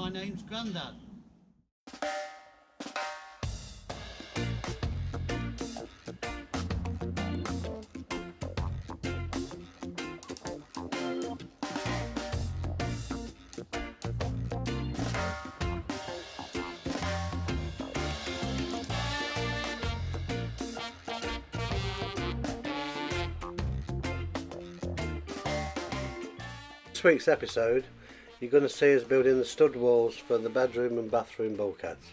my name's Grandad. This week's episode, you're going to see us building the stud walls for the bedroom and bathroom bulkheads.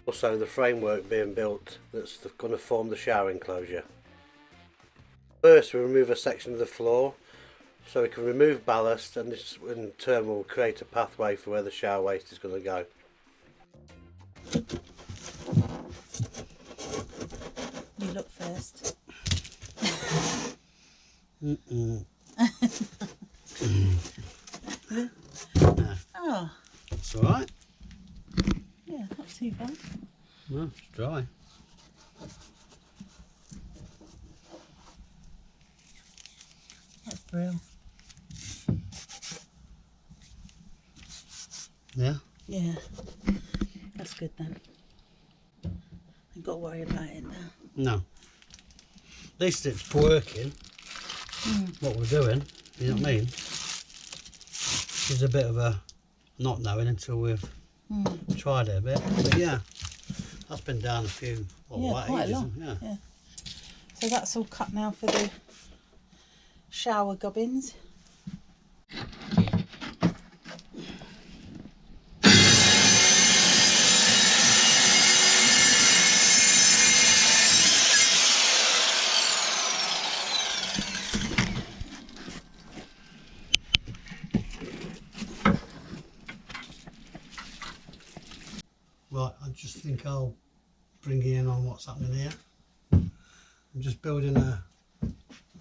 Also the framework being built that's going to form the shower enclosure. First we remove a section of the floor so we can remove ballast, and this in turn will create a pathway for where the shower waste is going to go. You look first. Oh, It's alright. yeah, not too bad. No, it's dry. That's brilliant. Yeah? Yeah, that's good then. I've got to worry about it now. No. At least it's working. What we're doing, you know what I mean? There's a bit of a not knowing until we've tried it a bit. But yeah, that's been down a few, Quite ages. long. Yeah. So that's all cut now for the shower gubbins. Right, I just think I'll bring you in on what's happening here. I'm just building the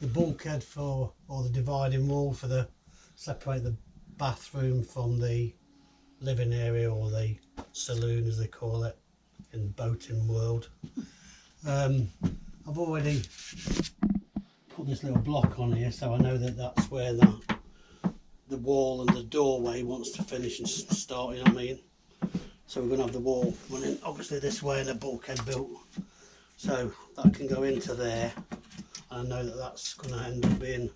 bulkhead for, or the dividing wall for the, separate the bathroom from the living area, or the saloon as they call it in the boating world. I've already put this little block on here, so I know that that's where the wall and the doorway wants to finish and start, you know what I mean? So we're going to have the wall running obviously this way and a bulkhead built, so that can go into there, and I know that that's going to end up being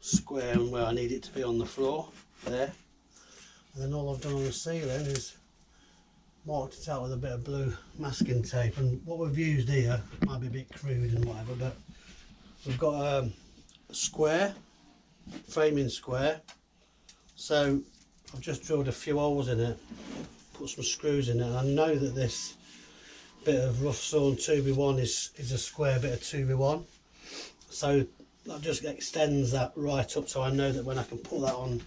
square and where I need it to be on the floor there. And then all I've done on the ceiling is marked it out with a bit of blue masking tape, and what we've used here might be a bit crude and whatever, but we've got a square, framing square, so I've just drilled a few holes in it, put some screws in it, and I know that this bit of rough sawn 2x1 is a square bit of 2x1, so that just extends that right up, so I know that when I can put that on,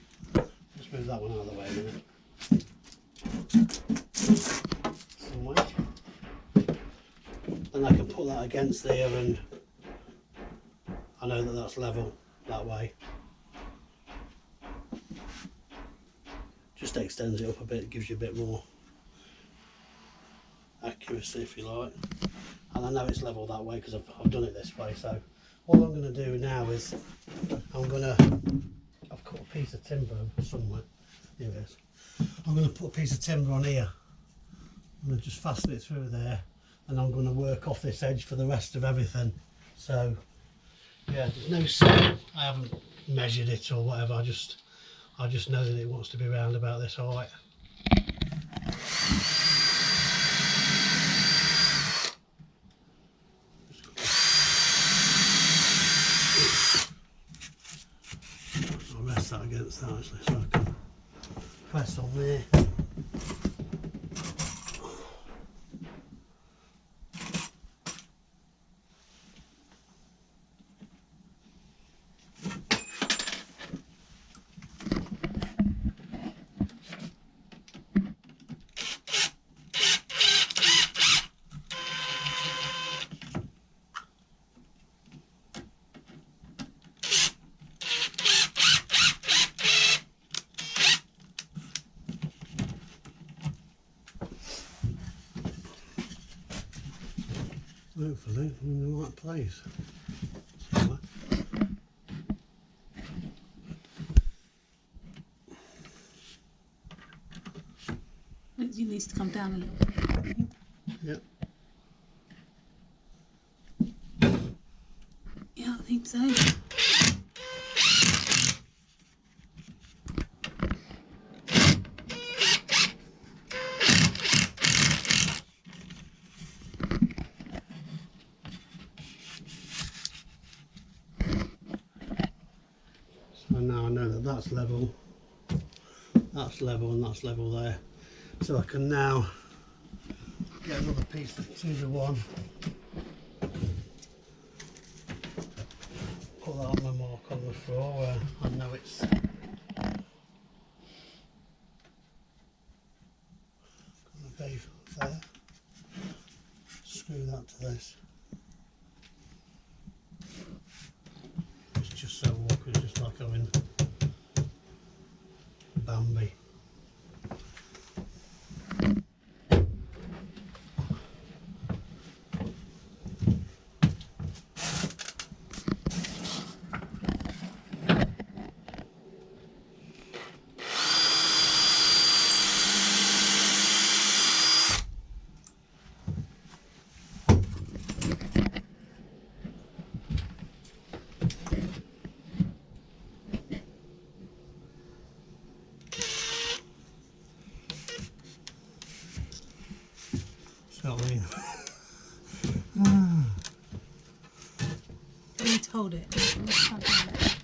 just move that one out of the way a minute, somewhere, then I can put that against there and I know that that's level that way. Just extends it up a bit, gives you a bit more accuracy if you like, and I know it's level that way because I've done it this way. So all I'm going to do now is I've cut a piece of timber somewhere, here it is. I'm going to put a piece of timber on here, I'm going to just fasten it through there, and I'm going to work off this edge for the rest of everything. So yeah, there's no scale, I haven't measured it or whatever, I just know that it wants to be round about this height. I'll rest that against that actually, so I can press on there. Hopefully I'm in the right place. Somewhere. needs to come down a little bit, I think. Yep. Yeah, I think so. So now I know that that's level, and that's level there. So I can now get another piece of 2-to-1, put that on my mark on the floor where I know it's going to be there. Screw that to this. It's just so awkward, just like having Bambi. See what I mean? You need to hold it. Let's try and hold it.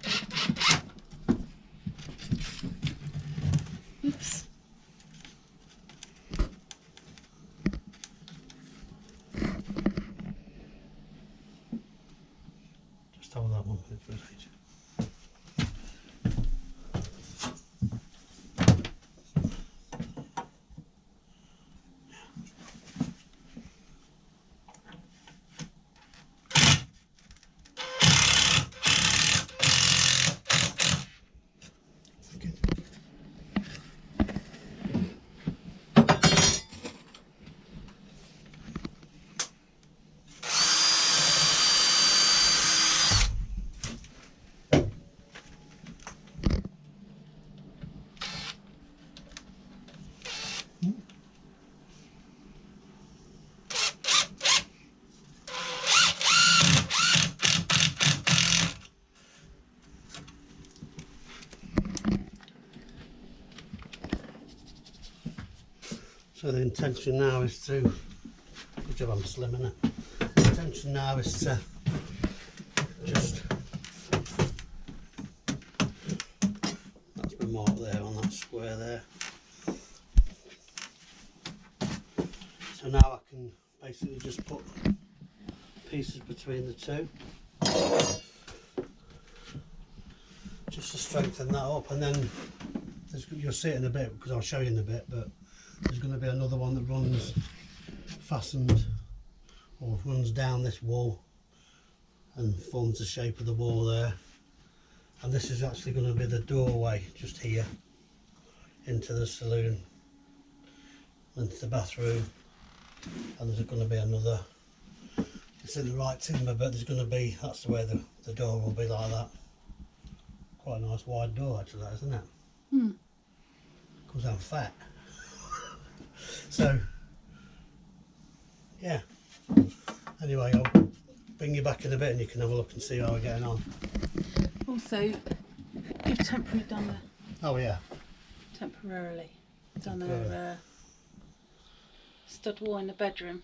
Oops. Just hold that one for a second. So the intention now is to, good job I'm slimming it. The intention now is to just, that's my mark there on that square there. So now I can basically just put pieces between the two, just to strengthen that up, and then you'll see it in a bit because I'll show you in a bit, but there's going to be another one that runs fastened or runs down this wall and forms the shape of the wall there, and this is actually going to be the doorway just here into the saloon, into the bathroom. And there's going to be another, it's in the right timber, but there's going to be, that's the way the door will be, like that. Quite a nice wide door actually, that, isn't it? Because I'm fat. So yeah, anyway, I'll bring you back in a bit and you can have a look and see how we're getting on. Also, you've temporarily done Oh yeah, a stud wall in the bedroom.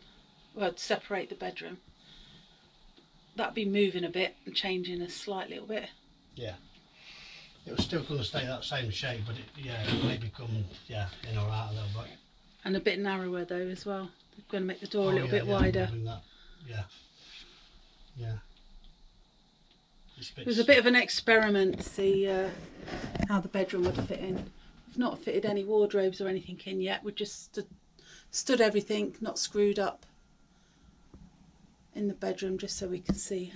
Well, to separate the bedroom. That'd be moving a bit and changing a slight little bit. yeah. It was still going to stay that same shape, but it may become in or out a little bit. And a bit narrower though as well. We're going to make the door a little bit Yeah, wider. that. Yeah. It was a bit of an experiment to see how the bedroom would fit in. We've not fitted any wardrobes or anything in yet. We've just stood everything, not screwed up, in the bedroom, just so we can see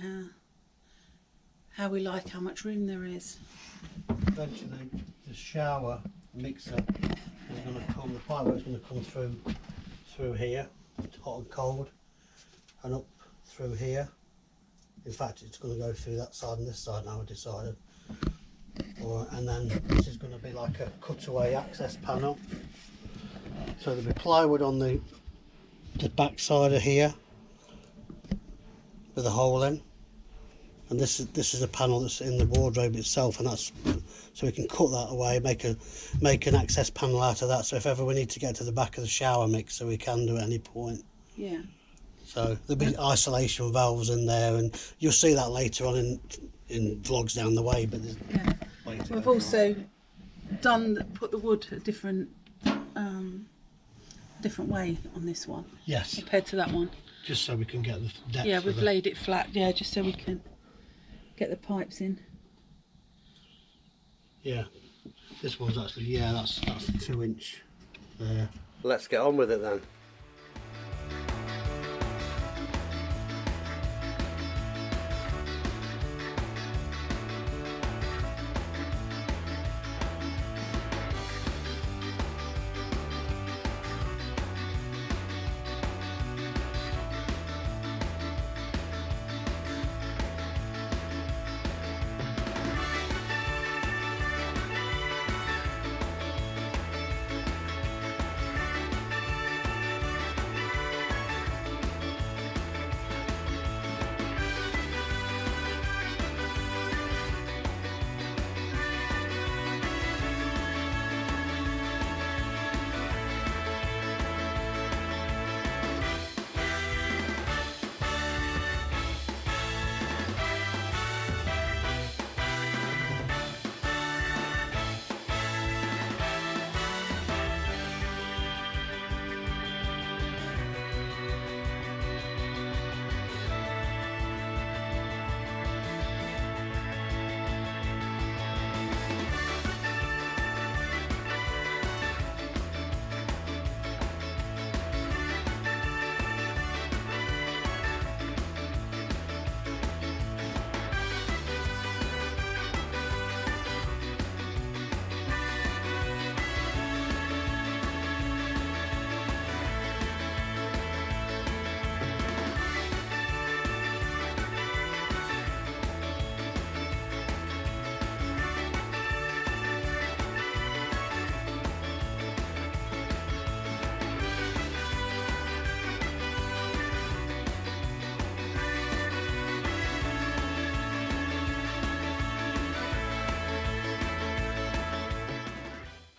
how we like how much room there is. Eventually, the shower mixer is going to come. The pipework is going to come through here, hot and cold, and up through here. In fact, it's going to go through that side and this side now, I decided. And then this is going to be like a cutaway access panel So there'll be plywood on the back side of here with a hole in, and this is a panel that's in the wardrobe itself, and that's so we can cut that away, make an access panel out of that, so if ever we need to get to the back of the shower mixer we can do at any point. Yeah. So there'll be isolation valves in there, and you'll see that later on in vlogs down the way. But there's way to We've go also put the wood a different way on this one. Yes. Compared to that one. Just so we can get the depth. Yeah, we've laid it flat. Yeah, just so we can get the pipes in. Yeah. This one's actually that's a 2-inch there. Let's get on with it then.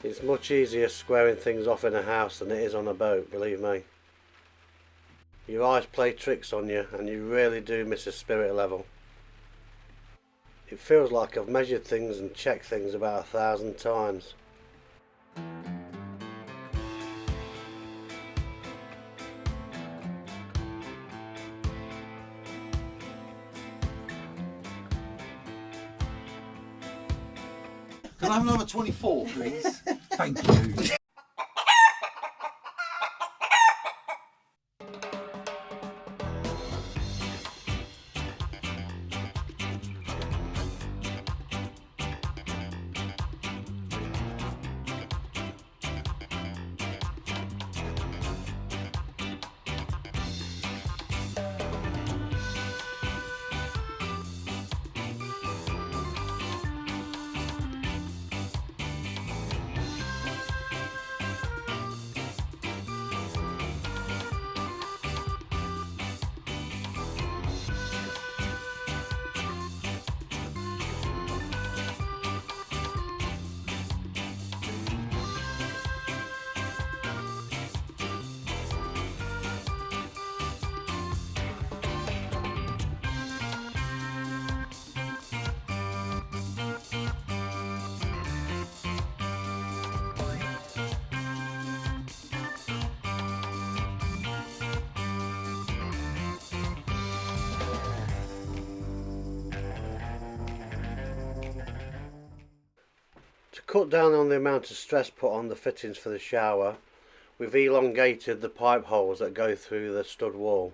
It's much easier squaring things off in a house than it is on a boat, believe me. Your eyes play tricks on you and you really do miss a spirit level. It feels like I've measured things and checked things about 1,000 times. Can I have another 24, please? Thank you. To cut down on the amount of stress put on the fittings for the shower, we've elongated the pipe holes that go through the stud wall.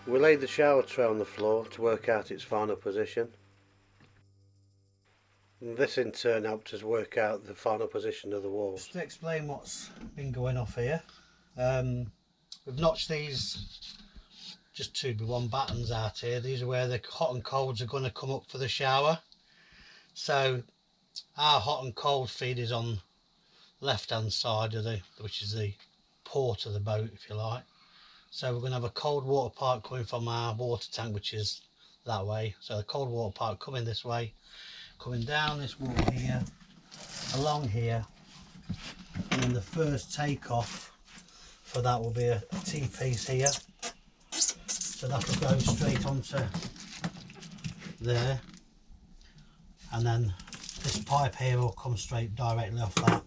We laid the shower tray on the floor to work out its final position. And this in turn helped us work out the final position of the walls. Just to explain what's been going off here, we've notched these just 2x1 battens out here. These are where the hot and colds are going to come up for the shower. So our hot and cold feed is on the left hand side of which is the port of the boat, if you like. So we're going to have a cold water pipe coming from our water tank, which is that way. So the cold water pipe coming this way, coming down this wall here, along here, and then the first takeoff for that will be a T-piece here. So that will go straight onto there, and then this pipe here will come straight directly off that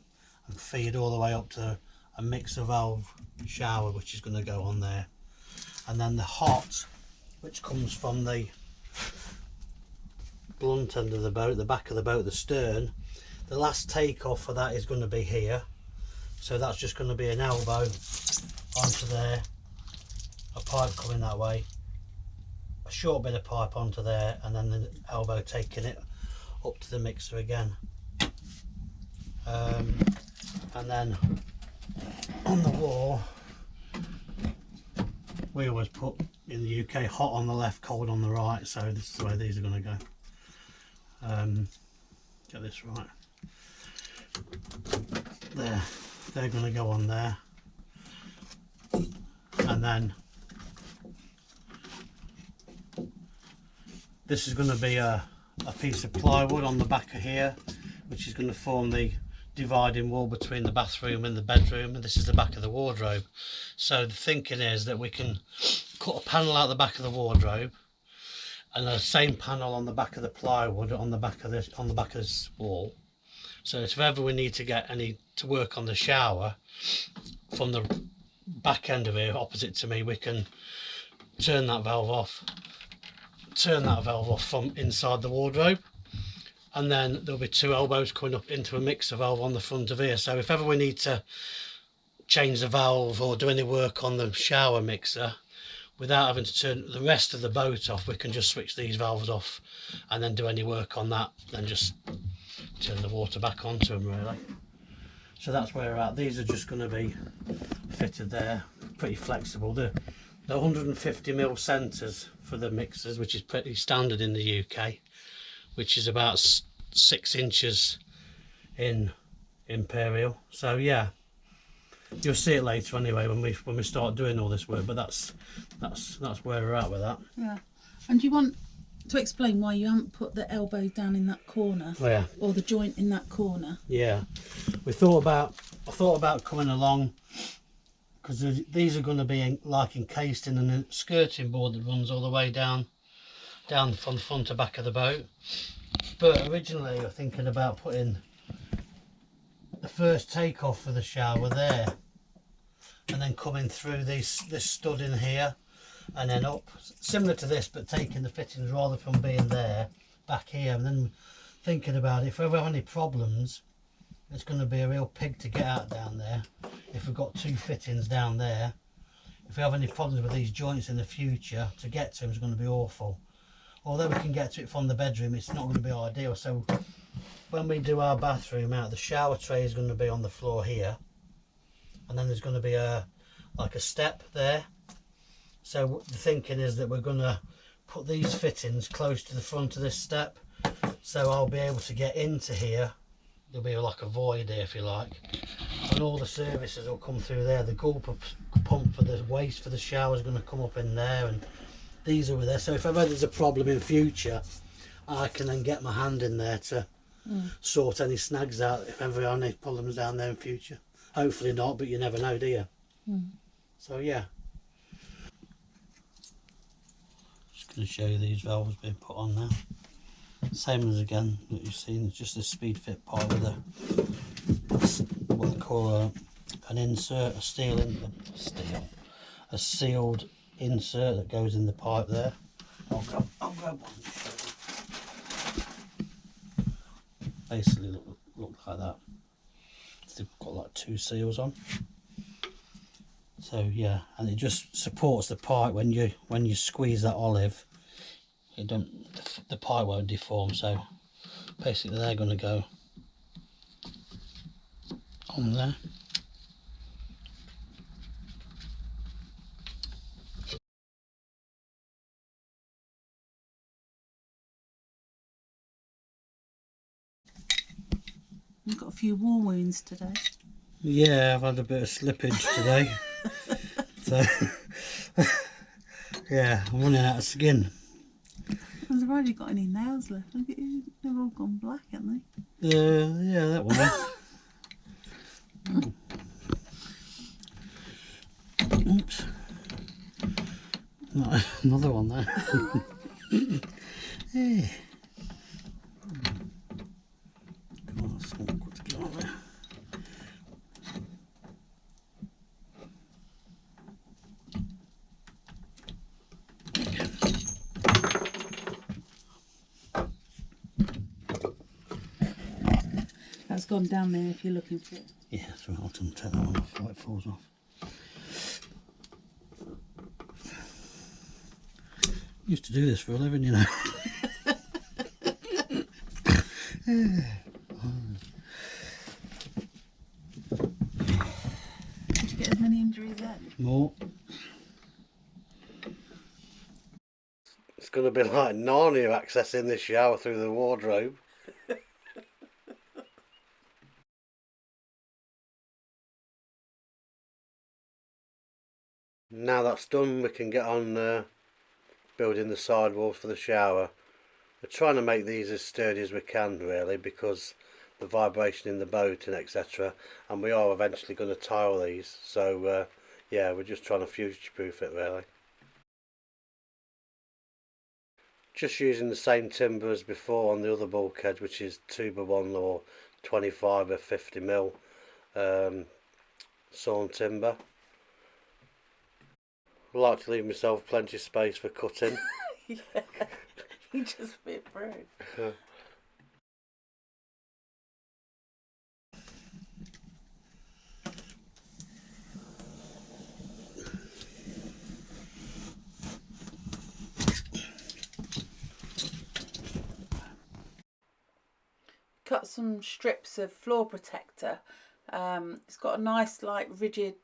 and feed all the way up to a mixer valve shower, which is going to go on there. And then the hot, which comes from the blunt end of the boat, the back of the boat, the stern, the last takeoff for that is going to be here. So that's just going to be an elbow onto there, a pipe coming that way, a short bit of pipe onto there, and then the elbow taking it up to the mixer again. And then on the wall, we always put in the UK hot on the left, cold on the right, so this is the way these are going to go. Get this right. There, they're going to go on there, and then this is going to be a piece of plywood on the back of here, which is going to form the dividing wall between the bathroom and the bedroom, and this is the back of the wardrobe. So the thinking is that we can cut a panel out the back of the wardrobe and the same panel on the back of the plywood on the back of this wall. So if ever we need to get any to work on the shower from the back end of here opposite to me, we can turn that valve off from inside the wardrobe, and then there'll be two elbows coming up into a mixer valve on the front of here. So if ever we need to change the valve or do any work on the shower mixer without having to turn the rest of the boat off, we can just switch these valves off and then do any work on that, then just turn the water back onto them really. So that's where we're at. These are just going to be fitted there, pretty flexible. The 150mm centres for the mixers, which is pretty standard in the UK, which is about 6 inches in imperial. So yeah, you'll see it later anyway when we start doing all this work, but that's where we're at with that. Yeah. And do you want to explain why you haven't put the elbow down in that corner? Oh, yeah. Or the joint in that corner? Yeah, I thought about coming along, because these are going to be like encased in a skirting board that runs all the way down from the front to back of the boat. But originally I was thinking about putting the first takeoff for the shower there, and then coming through this stud in here, and then up, similar to this, but taking the fittings rather from being there, back here. And then thinking about it, if we ever have any problems, it's going to be a real pig to get out down there. If we've got two fittings down there, if we have any problems with these joints in the future, to get to them is going to be awful. Although we can get to it from the bedroom, it's not going to be ideal. So when we do our bathroom out, the shower tray is going to be on the floor here, and then there's going to be like a step there. So the thinking is that we're going to put these fittings close to the front of this step, so I'll be able to get into here. There'll be like a void here, if you like, and all the services will come through there. The gulp pump for the waste for the shower is going to come up in there, and these over there. So if ever there's a problem in future, I can then get my hand in there to sort any snags out if ever there are any problems down there in future. Hopefully not, but you never know, do you? So yeah, just going to show you these valves being put on now. Same as again that you've seen, it's just a speed fit part with what they call an insert, a sealed insert that goes in the pipe there. I'll grab one. Basically look like that. They've got like two seals on. So yeah, and it just supports the pipe when you squeeze that olive. It don't, the pipe won't deform. So basically they're going to go on there. You've got a few war wounds today. Yeah, I've had a bit of slippage today. So yeah, I'm running out of skin. I'm surprised you've got any nails left. Look at you, they've all gone black, haven't Yeah, that one. Oops. No, another one there. Yeah. Come on, it's awkward to get on there. they? That's gone down there if you're looking for it. Yeah, so I'll take that one off before it falls off. Used to do this for a living, you know. Did you get as many injuries then? More. It's going to be like Narnia accessing this shower through the wardrobe. Now that's done, we can get on building the sidewalls for the shower. We're trying to make these as sturdy as we can, really, because the vibration in the boat and etc. And we are eventually going to tile these, so yeah, we're just trying to future-proof it, really. Just using the same timber as before on the other bulkhead, which is 2x1 or 25 or 50 mil sawn timber. I like to leave myself plenty of space for cutting. Yeah, you just fit through. Cut some strips of floor protector. It's got a nice, like, rigid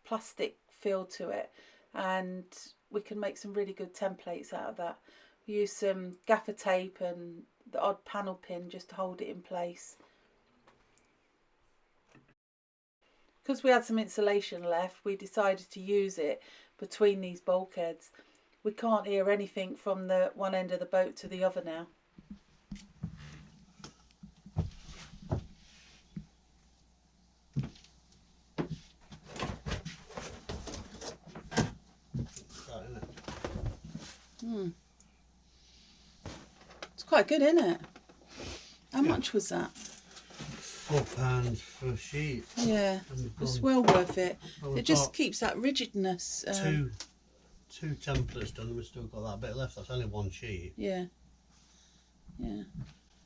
plastic feel to it, and we can make some really good templates out of that. We use some gaffer tape and the odd panel pin just to hold it in place. Because we had some insulation left, we decided to use it between these bulkheads. We can't hear anything from the one end of the boat to the other now. It's quite good, isn't it? How much was that? £4 for a sheet. Yeah, And we've it's gone- well worth it. well, we've It just got keeps that rigidness. two templates done, and we've still got that bit left. That's only one sheet. Yeah, yeah.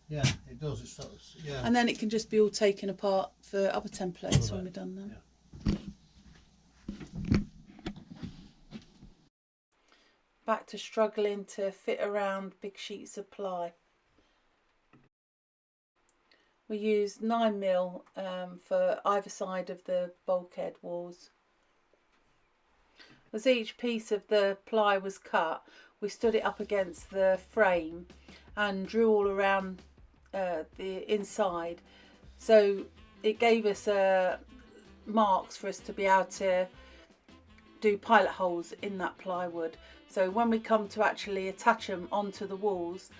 Yeah, it does. It's sort of, yeah. And then it can just be all taken apart for other templates when we're done them. Yeah. Back to struggling to fit around big sheets of ply. We used 9mm for either side of the bulkhead walls. As each piece of the ply was cut, we stood it up against the frame and drew all around the inside, so it gave us marks for us to be able to do pilot holes in that plywood. So when we come to actually attach them onto the walls,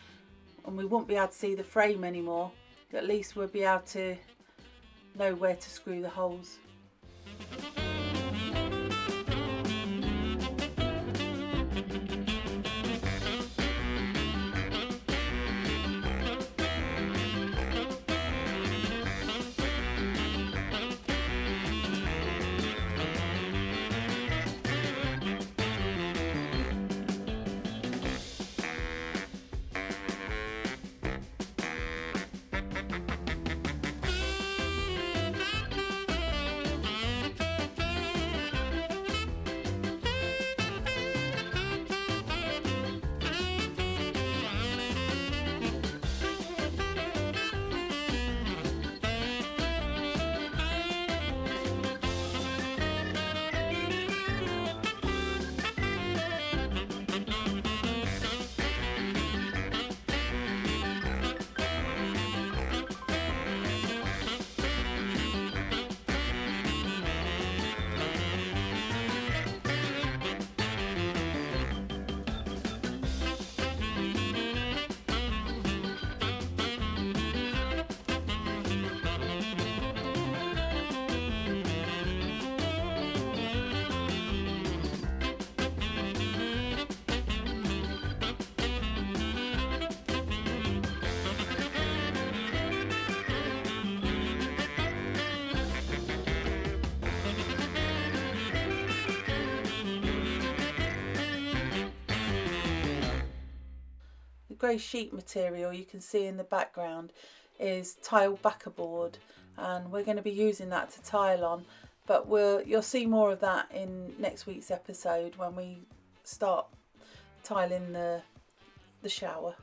and we won't be able to see the frame anymore, at least we'll be able to know where to screw the holes. grey sheet material you can see in the background is tile backerboard, and we're going to be using that to tile on, but you'll see more of that in next week's episode when we start tiling the shower.